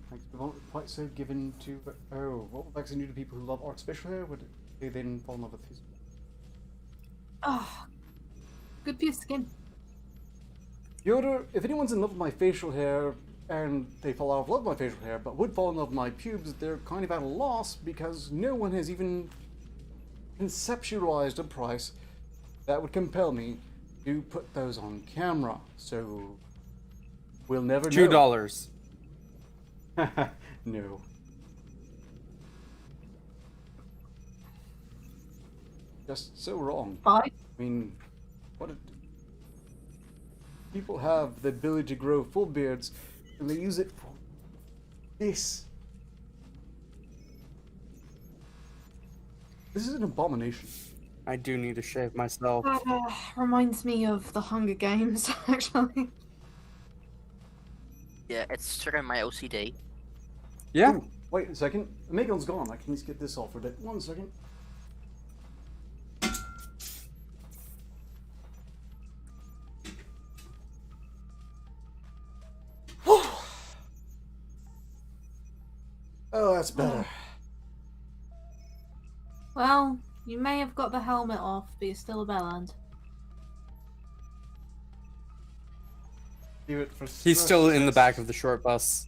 Thanks for not quite so given to... Oh, what would vaccine do to people who love artificial hair? Would they then fall in love with his... Oh, good for your skin. Yoda, if anyone's in love with my facial hair and they fall out of love with my facial hair but would fall in love with my pubes, they're kind of at a loss because no one has even conceptualized a price that would compel me to put those on camera. So we'll never know. $2. No. Just so wrong. Bye. I mean, what a... People have the ability to grow full beards, and they use it for this. This is an abomination. I do need to shave myself. That reminds me of the Hunger Games, actually. Yeah, it's triggering my OCD. Yeah. Ooh, wait a second. The Megan's gone. I can just get this off for a bit. 1 second. Oh, that's better. Well, you may have got the helmet off, but you're still a bellend. Leave it for He's still in the back of the short bus.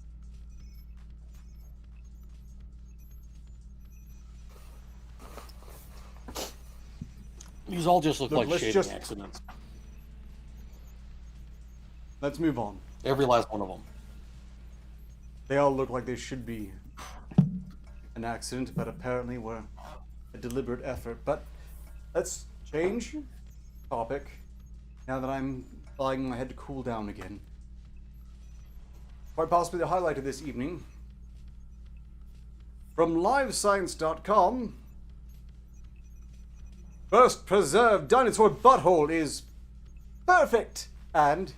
These all just look Look, like let's shaving just- accidents. Let's move on. Every last one of them. They all look like they should be an accident, but apparently were a deliberate effort. But let's change topic now that I'm allowing my head to cool down again. Quite possibly the highlight of this evening. From livescience.com, first preserved dinosaur butthole is perfect and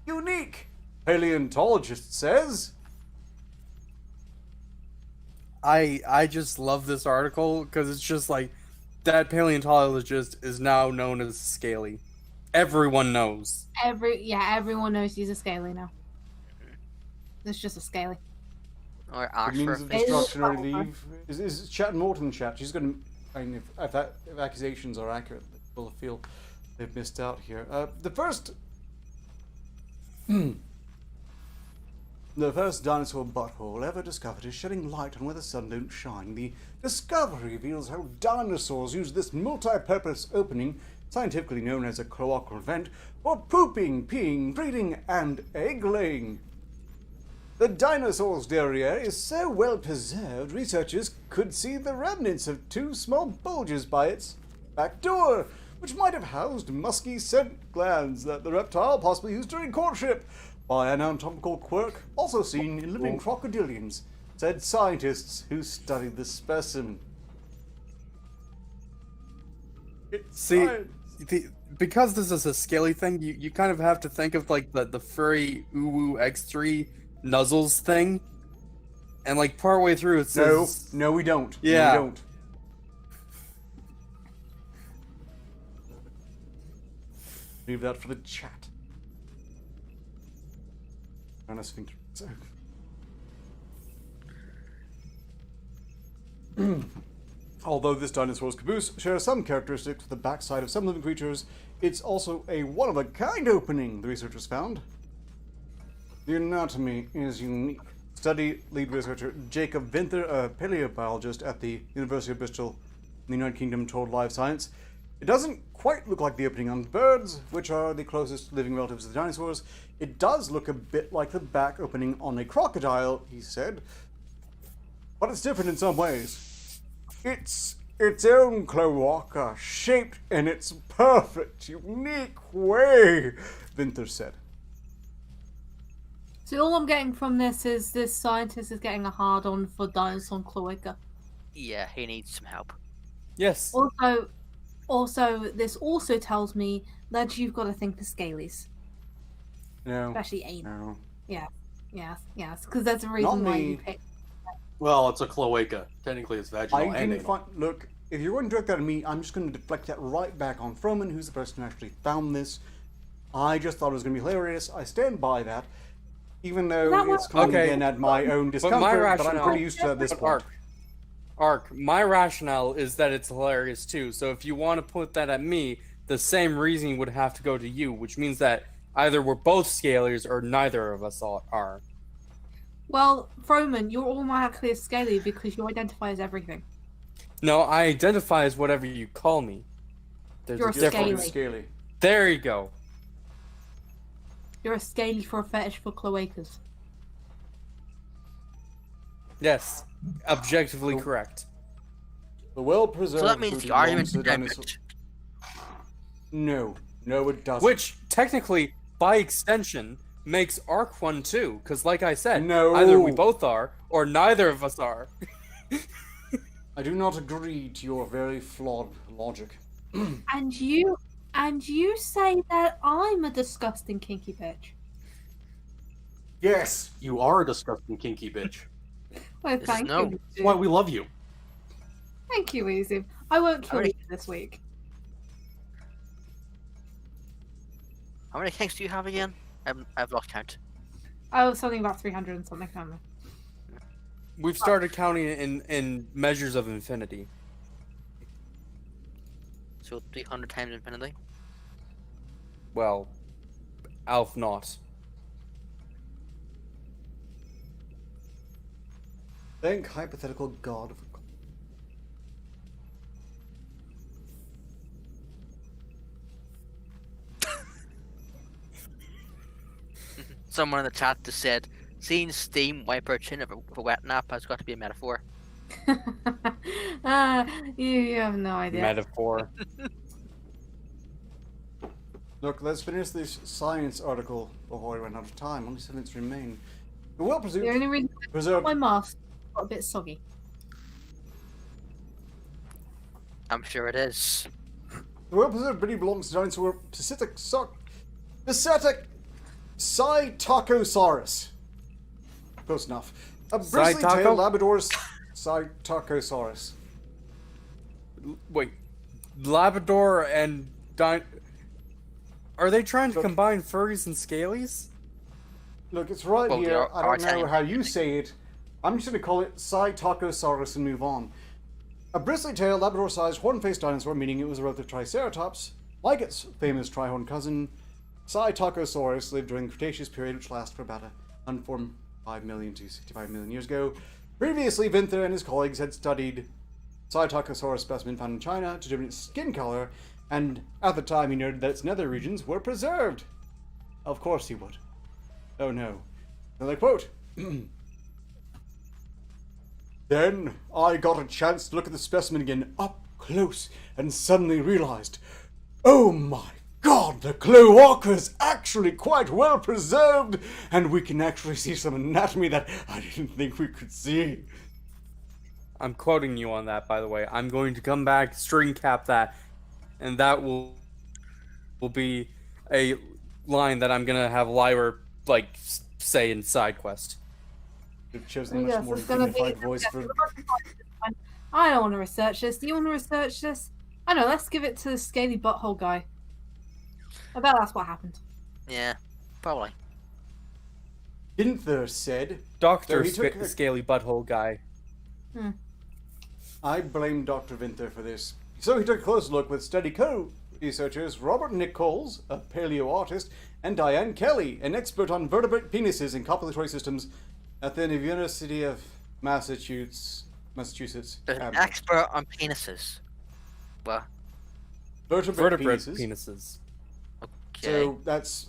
unique, paleontologist says. I just love this article because it's just like that paleontologist is now known as Scaly. Everyone knows. Everyone knows he's a scaly now. It's just a scaly. Or It ask for a means of face. destruction or leave. Is chat Morton chat? She's going to. I mean, if accusations are accurate, people feel they've missed out here. The first dinosaur butthole ever discovered is shedding light on where the sun don't shine. The discovery reveals how dinosaurs use this multi-purpose opening, scientifically known as a cloacal vent, for pooping, peeing, breeding, and egg-laying. The dinosaur's derriere is so well preserved, researchers could see the remnants of 2 small bulges by its back door, which might have housed musky scent glands that the reptile possibly used during courtship, by an anatomical quirk also seen in living crocodilians, said scientists who studied the specimen. It's See, science. because this is a scaly thing, you kind of have to think of like the furry Uwu X3 nuzzles thing, and like partway through it says No, we don't. Yeah. No, we don't. Leave that for the chat. Honest sphincter. Although this dinosaur's caboose shares some characteristics with the backside of some living creatures, it's also a one-of-a-kind opening, the researchers found. The anatomy is unique. Study lead researcher Jacob Vinther, a paleobiologist at the University of Bristol in the United Kingdom, told Live Science, it doesn't quite look like the opening on birds, which are the closest living relatives of the dinosaurs. It does look a bit like the back opening on a crocodile, he said. But it's different in some ways. It's its own cloaca, shaped in its perfect, unique way, Vinther said. So all I'm getting from this is this scientist is getting a hard-on for dinosaur cloaca. Yeah, he needs some help. yes. Also, this also tells me that you've got to think the scalies, No. especially anal. No. Yes, because that's the reason Not why me. you picked. Well, it's a cloaca. Technically, it's vaginal I and didn't anal. find. Look, if you're going to direct that at me, I'm just going to deflect that right back on Froman, who's the person who actually found this. I just thought it was going to be hilarious. I stand by that, even though That it's was- coming Okay, in at my own discomfort. But I'm rationale- pretty used to this But point. Ark, my rationale is that it's hilarious too. So if you want to put that at me, the same reasoning would have to go to you, which means that either we're both scalies or neither of us are. Well, Froman, you're automatically a scaly because you identify as everything. No, I identify as whatever you call me. There's You're a a You're difference. fucking scaly. There you go. You're a scaly for a fetish for cloacas. Yes, objectively correct. The well-preserved. So that means food the belongs argument's to the dead. dinosaur- No, it doesn't. Which technically, by extension, makes Ark one too. Because, like I said, No. either we both are or neither of us are. I do not agree to your very flawed logic. And you say that I'm a disgusting kinky bitch. Yes. You are a disgusting kinky bitch. Well, This is thank no. you. That's why we love you. Thank you, Easy. I won't kill Alright. you this week. How many kinks do you have again? I've lost count. Oh, something about 300 and something. I don't know. We've started counting in measures of infinity. So 300 times infinity. Well, Alf not. Thank hypothetical god. Someone in the chat just said, seeing steam wipe her chin of a wet nap has got to be a metaphor. You have no idea. Metaphor. Look, let's finish this science article before we run out of time. Only 7 minutes remain. The well The only reason preserved. my mask got a bit soggy. I'm sure it is. The well-preserved breed belongs to dinosaur Pacific Cytocosaurus. Close enough. A bristly Cytoco? tail Labrador Cytocosaurus. Wait, Labrador and are they trying to Look. combine furries and scalies? Look, it's right Well, they here. are I don't know Italian. how you say it. I'm just going to call it Cytocosaurus and move on. A bristly tail Labrador-sized horn-faced dinosaur, meaning it was a relative Triceratops, like its famous trihorn cousin, Cytocosaurus lived during the Cretaceous period, which lasted for about 105 million to 65 million years ago. Previously, Vinther and his colleagues had studied Cytocosaurus specimen found in China to determine its skin color, and at the time he noted that its nether regions were preserved. Of course he would. Oh no. Another quote. Then I got a chance to look at the specimen again up close and suddenly realized, oh my god, the cloaca is actually quite well preserved, and we can actually see some anatomy that I didn't think we could see. I'm quoting you on that, by the way. I'm going to come back, string cap that, and that will will be a line that I'm gonna have Lyra like say in side quest. You've chosen a much Yes, more it's gonna be. dignified voice for. I don't want to research this. Do you want to research this? I know. Let's give it to the scaly butthole guy. I bet that's what happened. Yeah, probably. Ginther said, Doctor So he took a- Scaly Butthole Guy. I blame Dr. Vinther for this. So he took a close look with study co-researchers Robert Nichols, a paleo artist, and Diane Kelly, an expert on vertebrate penises and copulatory systems at the University of Massachusetts. There's an expert on penises. Well, Vertebrate Vertebrate penises. penises. okay. So that's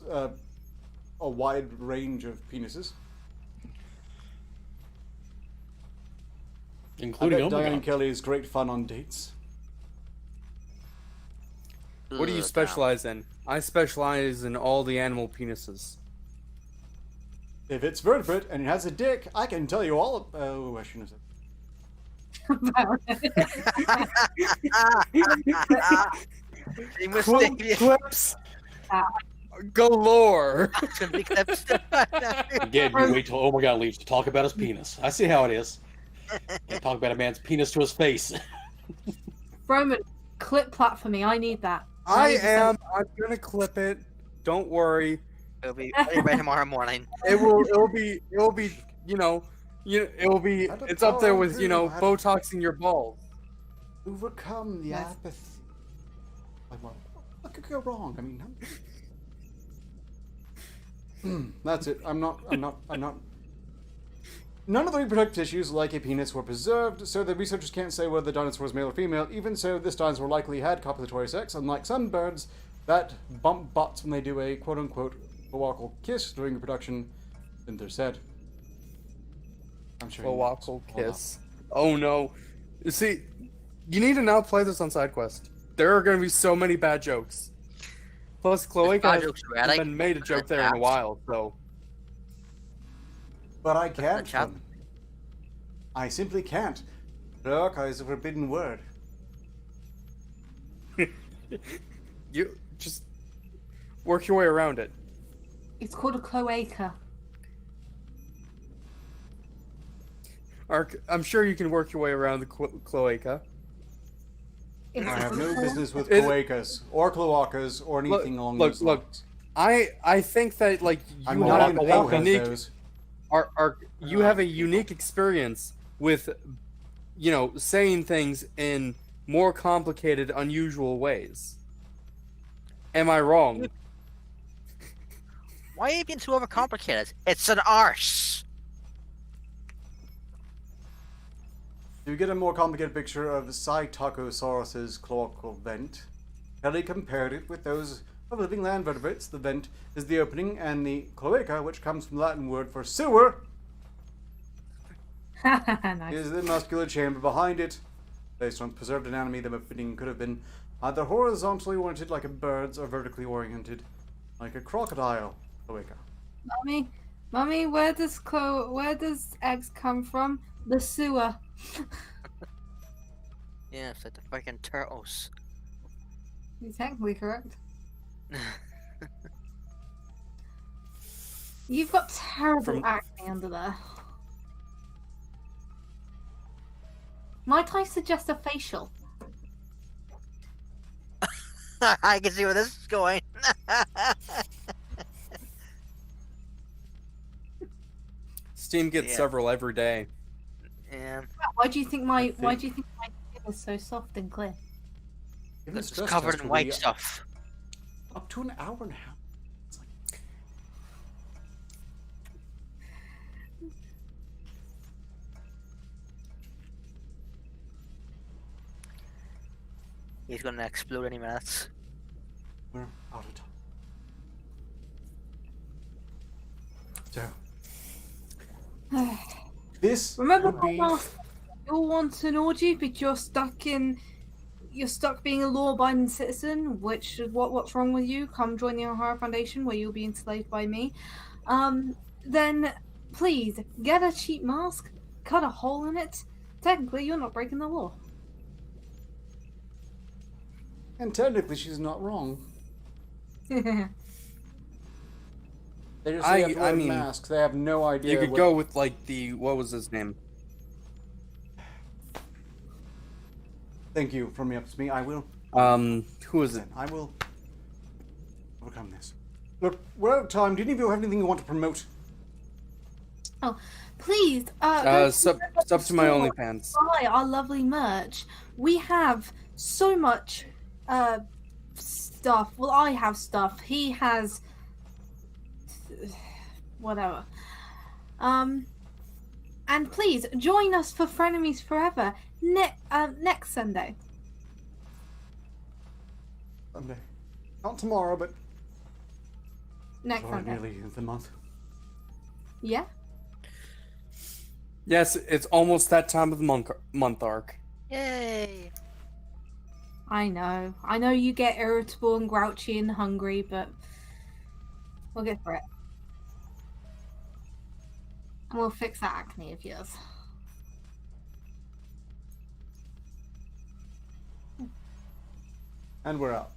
a wide range of penises. I Including bet Diane Omega. Kelly is great fun on dates. What do you specialize in? I specialize in all the animal penises. If it's vertebrate and it has a dick, I can tell you all. Oh, I shouldn't have said. He must Clips galore. simply clips. Again, you wait till Omega leaves to talk about his penis. I see how it is. Can't talk about a man's penis to his face. Roman, clip plat for me. I need that. I need to am. I'm gonna clip it. Don't worry. It'll be ready tomorrow morning. It will. It'll be. It'll be. You know. It'll be. It's up there with Botoxing your balls. Overcome the Yes. apathy. Like, what could go wrong? I mean, that's it. I'm not. None of the reproductive tissues, like a penis, were preserved, so the researchers can't say whether the dinosaur was male or female. Even so, this dinosaur likely had copulatory sex, unlike some birds that bump butts when they do a quote-unquote cloacal kiss during reproduction, Vinther said. I'm sure. Cloacal kiss. Oh no. You see, you need to now play this on SideQuest. There are going to be so many bad jokes. Plus, Cloaca bad hasn't jokes already. been made a joke there in a while, so. But I can't. chat. Roman. I simply can't. Cloaca is a forbidden word. You just work your way around it. It's called a cloaca. I'm sure you can work your way around the cloaca. It's I have no business with Is- cloacas or cloacas or anything along those look. lines. I think that like I'm you not have in a favor of unique those. you have a unique experience with saying things in more complicated, unusual ways. Am I wrong? Why are you being so overcomplicated? It's an arse. To get a more complicated picture of Cytocosaurus's cloacal vent, Kelly compared it with those of living land vertebrates. The vent is the opening, and the cloaca, which comes from the Latin word for sewer, nice. is the muscular chamber behind it. Based on preserved anatomy, the opening could have been either horizontally oriented like a bird's or vertically oriented like a crocodile cloaca. Mummy, where does eggs come from? The sewer. Yeah, it's like the fucking turtles. You're technically correct. You've got terrible acne under there. Might I suggest a facial? I can see where this is going. Steam gets Yeah. several every day. Yeah, Why do you think my think- skin is so soft and clear? Give the it's stress covered test in will white be stuff. Up to an hour and a half. It's like, He's gonna explode any minutes. we're out of time. So, this Remember would be... you'll want an orgy, but you're stuck being a law-abiding citizen. Which is what's wrong with you? Come join the Ohio Foundation, where you'll be enslaved by me. Then please get a cheap mask, cut a hole in it. Technically, you're not breaking the law. And technically, she's not wrong. They just say you have to I wear mean, masks. They have no idea. You could what... go with like the what was his name? Thank you for me up to me. I will. Who is it? I will overcome this. Look, we're out of time. Do any of you have anything you want to promote? Oh, please. Go Sub to my store, OnlyFans. buy our lovely merch. We have so much stuff. Well, I have stuff. He has whatever. And please join us for Frenemies Forever next Sunday. Sunday. Not tomorrow, but Next or Sunday. nearly the end of the month. Yeah. Yes, it's almost that time of the month arc. Yay! I know. I know you get irritable and grouchy and hungry, but we'll get through it. And we'll fix that acne of yours. And we're out.